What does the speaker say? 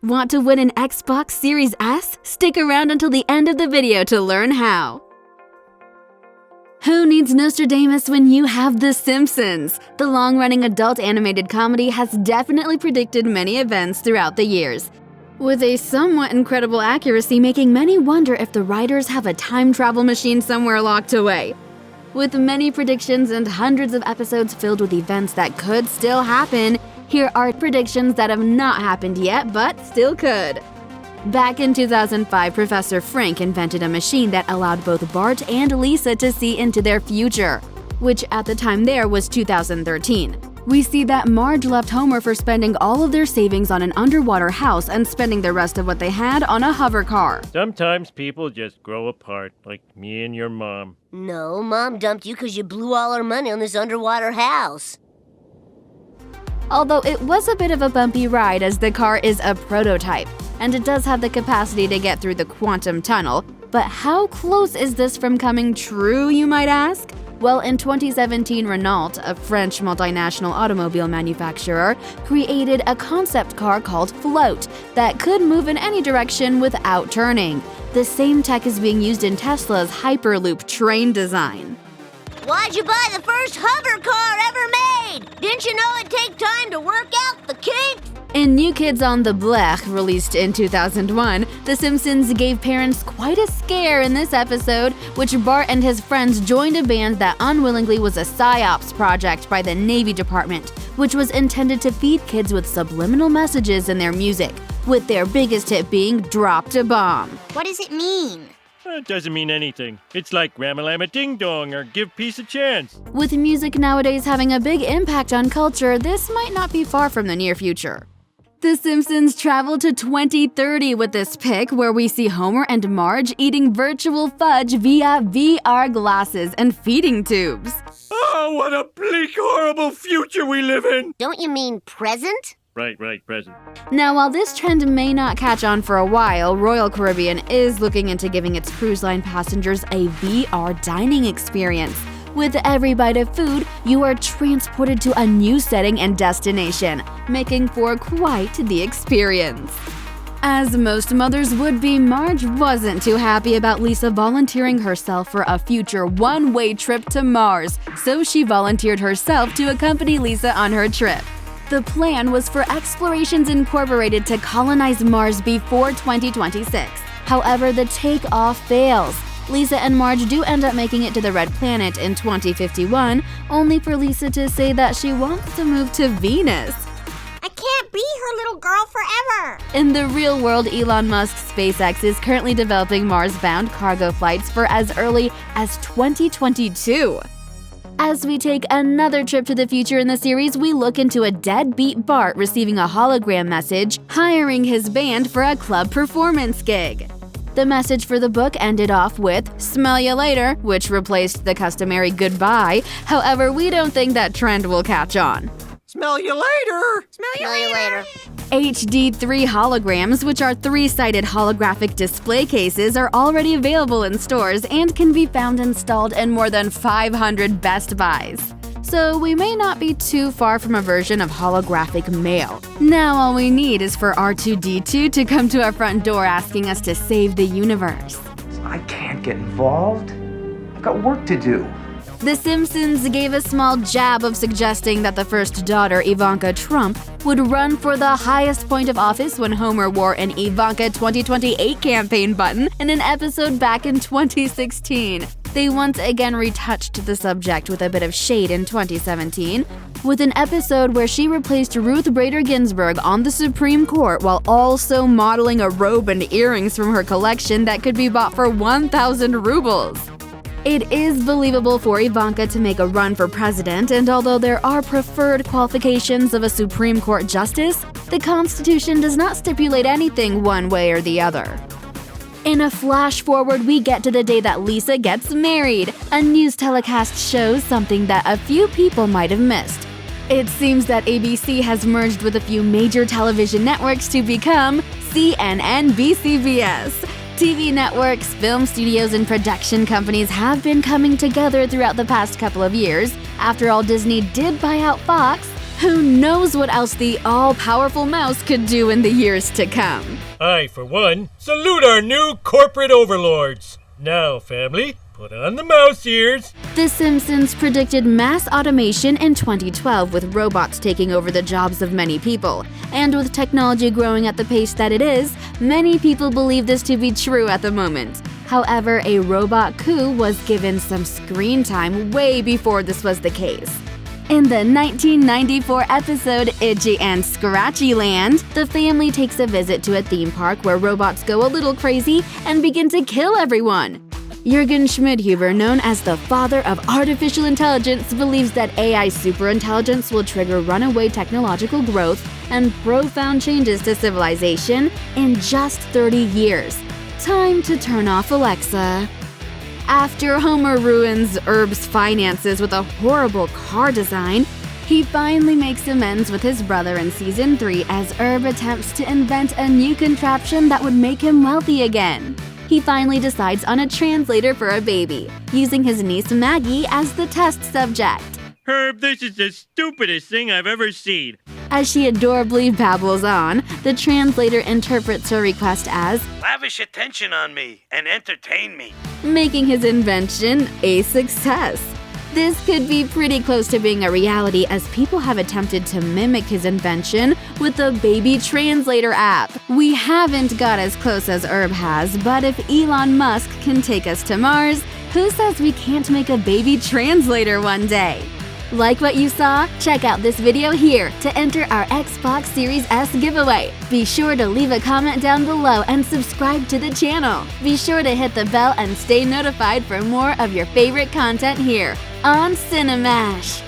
Want to win an Xbox Series S? Stick around until the end of the video to learn how. Who needs Nostradamus when you have The Simpsons? The long-running adult animated comedy has definitely predicted many events throughout the years, with a somewhat incredible accuracy making many wonder if the writers have a time travel machine somewhere locked away. With many predictions and hundreds of episodes filled with events that could still happen, here are predictions that have not happened yet but still could. Back in 2005, Professor Frank invented a machine that allowed both Bart and Lisa to see into their future, which at the time there was 2013. We see that Marge left Homer for spending all of their savings on an underwater house and spending the rest of what they had on a hover car. Sometimes people just grow apart, like me and your mom. No, Mom dumped you because you blew all our money on this underwater house. Although it was a bit of a bumpy ride as the car is a prototype, and it does have the capacity to get through the quantum tunnel. But how close is this from coming true, you might ask? Well, in 2017, Renault, a French multinational automobile manufacturer, created a concept car called Float that could move in any direction without turning. The same tech is being used in Tesla's Hyperloop train design. Why'd you buy the first hover car ever made? Didn't you know it'd take time to work out the kinks? In New Kids on the Block, released in 2001, The Simpsons gave parents quite a scare in this episode, which Bart and his friends joined a band that unwillingly was a PSYOPs project by the Navy Department, which was intended to feed kids with subliminal messages in their music, with their biggest hit being Dropped a Bomb. What does it mean? It doesn't mean anything. It's like Ramalama Ding Dong or Give Peace a Chance. With music nowadays having a big impact on culture, this might not be far from the near future. The Simpsons travel to 2030 with this pic where we see Homer and Marge eating virtual fudge via VR glasses and feeding tubes. Oh, what a bleak, horrible future we live in! Don't you mean present? Right, present. Now, while this trend may not catch on for a while, Royal Caribbean is looking into giving its cruise line passengers a VR dining experience. With every bite of food, you are transported to a new setting and destination, making for quite the experience. As most mothers would be, Marge wasn't too happy about Lisa volunteering herself for a future one-way trip to Mars, so she volunteered herself to accompany Lisa on her trip. The plan was for Explorations Incorporated to colonize Mars before 2026. However, the takeoff fails. Lisa and Marge do end up making it to the Red Planet in 2051, only for Lisa to say that she wants to move to Venus. I can't be her little girl forever. In the real world, Elon Musk's SpaceX is currently developing Mars-bound cargo flights for as early as 2022. As we take another trip to the future in the series, we look into a deadbeat Bart receiving a hologram message, hiring his band for a club performance gig. The message for the book ended off with "Smell ya later," which replaced the customary goodbye. However, we don't think that trend will catch on. Smell you later! Smell you later. HD3 holograms, which are three-sided holographic display cases, are already available in stores and can be found installed in more than 500 Best Buys. So we may not be too far from a version of holographic mail. Now all we need is for R2-D2 to come to our front door asking us to save the universe. I can't get involved. I've got work to do. The Simpsons gave a small jab of suggesting that the first daughter, Ivanka Trump, would run for the highest point of office when Homer wore an Ivanka 2028 campaign button in an episode back in 2016. They once again retouched the subject with a bit of shade in 2017, with an episode where she replaced Ruth Bader Ginsburg on the Supreme Court while also modeling a robe and earrings from her collection that could be bought for 1,000 rubles. It is believable for Ivanka to make a run for president, and although there are preferred qualifications of a Supreme Court justice, the Constitution does not stipulate anything one way or the other. In a flash forward, we get to the day that Lisa gets married. A news telecast shows something that a few people might have missed. It seems that ABC has merged with a few major television networks to become CNN-BCBS. TV networks, film studios, and production companies have been coming together throughout the past couple of years. After all, Disney did buy out Fox. Who knows what else the all-powerful mouse could do in the years to come? I, for one, salute our new corporate overlords. Now, family, put on the mouse ears. The Simpsons predicted mass automation in 2012 with robots taking over the jobs of many people. And with technology growing at the pace that it is, many people believe this to be true at the moment. However, a robot coup was given some screen time way before this was the case. In the 1994 episode Itchy and Scratchy Land, the family takes a visit to a theme park where robots go a little crazy and begin to kill everyone. Jürgen Schmidhuber, known as the father of artificial intelligence, believes that AI superintelligence will trigger runaway technological growth and profound changes to civilization in just 30 years. Time to turn off Alexa. After Homer ruins Herb's finances with a horrible car design, he finally makes amends with his brother in Season 3 as Herb attempts to invent a new contraption that would make him wealthy again. He finally decides on a translator for a baby, using his niece Maggie as the test subject. Herb, this is the stupidest thing I've ever seen. As she adorably babbles on, the translator interprets her request as lavish attention on me and entertain me, making his invention a success. This could be pretty close to being a reality as people have attempted to mimic his invention with the baby translator app. We haven't got as close as Herb has, but if Elon Musk can take us to Mars, who says we can't make a baby translator one day? Like what you saw? Check out this video here to enter our Xbox Series S giveaway. Be sure to leave a comment down below and subscribe to the channel. Be sure to hit the bell and stay notified for more of your favorite content here on Cinemash.